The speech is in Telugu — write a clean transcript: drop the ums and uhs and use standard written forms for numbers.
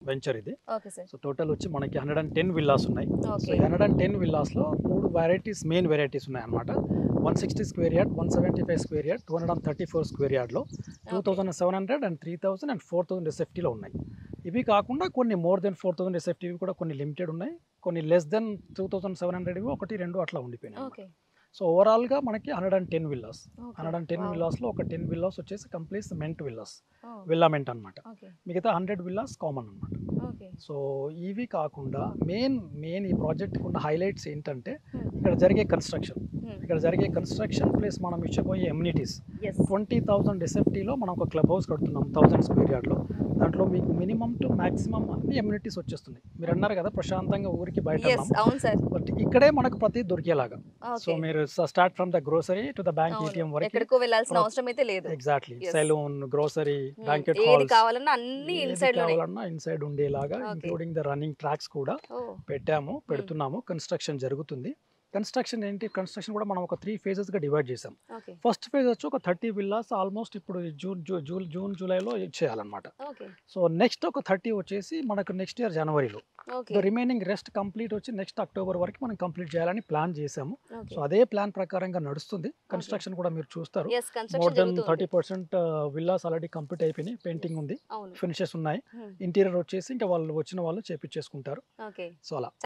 వెంచర్ ఇది. Okay sir. సో టోటల్ వచ్చి మనకి 110 విల్లాస్ ఉన్నాయి. So okay. ఈ 110 విల్లాస్లో 3 వెరైటీస్, మెయిన్ వెరైటీస్ ఉన్నాయన్నమాట. 160 square yard, 175 square yard, 234 square యార్డ్లో 2700 అండ్ 3000 అండ్ 4000 ఎస్ఎఫ్టీలో ఉన్నాయి. ఇవి కాకుండా కొన్ని మోర్ దెన్ 4000 ఎస్ఎఫ్టీవి కూడా కొన్ని లిమిటెడ్ ఉన్నాయి, కొన్ని లెస్ దెన్ 2700 ఒకటి రెండు అట్లా ఉండిపోయినాయి. ఓకే. సో ఓవరాల్గా మనకి 110 విల్లాస్. ఓకే. 110 వావ్. విల్లాస్లో ఒక 10 విల్లాస్ వచ్చేసి కంప్లీట్ మెంట్ విల్లాస్, ఓ. విల్లామెంట్ అనమాట. ఓకే. మిగతా 100 విల్లాస్ కామన్ అనమాట. ఓకే. సో ఇవి కాకుండా మెయిన్ ఈ ప్రాజెక్ట్కి ఉన్న హైలైట్స్ ఏంటంటే Hmm. ఇక్కడ జరిగే కన్స్ట్రక్షన్, Hmm. ఇక్కడ జరిగే కన్స్ట్రక్షన్ ప్లస్ మనం ఇచ్చబోయే ఎమ్యూనిటీస్. Yes. 20,000 ఎస్ఎఫ్టీలో మనం ఒక క్లబ్ హౌస్ కడుతున్నాం 1000 స్క్వేర్ యార్డ్లో. దాంట్లో మీకు మినిమం టు మాక్సిమం అన్ని ఎమ్యూనిటీస్ వచ్చేస్తున్నాయి. మీరు అన్నారు కదా ప్రశాంతంగా ఊరికి బయట Yes, ఉన్నాం, అవును సార్. బట్ ఇక్కడే మనకు ప్రతి దొరికేలాగా. So okay. మీరు start from the grocery to the bank అవును. ఏటీఎం వరకు ఎక్కడికో వెళ్ళాల్సిన ప్రతి- అవసరం అయితే లేదు. Exactly Yes. Salon, grocery, banquet ఏది హాల్స్, కావాలన్నా అన్ని ఇన్సైడ్ లోనే. కావాలన్నా ఇన్సైడ్ ఉండేలాగా, Okay. Including the running tracks కూడా ఓ. పెడుతున్నాము. కన్స్ట్రక్షన్ జరుగుతుంది. కన్స్ట్రక్షన్ కన్స్ట్రక్షన్ కూడా మనం ఒక 3 phases గా డివైడ్ చేసాం. ఓకే. ఫస్ట్ ఫేజ్ వచ్చి ఒక 30 విల్లాస్ ఆల్మోస్ట్ ఇప్పుడు జూన్ జూలైలో చేయాలన్నమాట. ఓకే. సో నెక్స్ట్ ఒక 30 వచ్చేసి మనకు నెక్స్ట్ ఇయర్ జనవరిలో. Okay. The remaining rest complete వచ్చి నెక్స్ట్ అక్టోబర్ వరకు మనం కంప్లీట్ చేయాలని ప్లాన్ చేసాము. ఓకే. సో అదే ప్లాన్ ప్రకారంగా నడుస్తుంది. కన్స్ట్రక్షన్ కూడా మీరు చూస్తారు. Yes, మోర్ కన్స్ట్రక్షన్ దెన్ జరుగుతుంది. 30% విల్లాస్ ఆల్రెడీ కంప్లీట్ అయిపోయినాయి, పెయింటింగ్ ఉంది, అవును. ఫినిషెస్ ఉన్నాయి. Hmm. ఇంటీరియర్ వచ్చేసి ఇంకా వాళ్ళు వచ్చిన వాళ్ళు చేపించేసుకుంటారు. ఓకే. సో అలా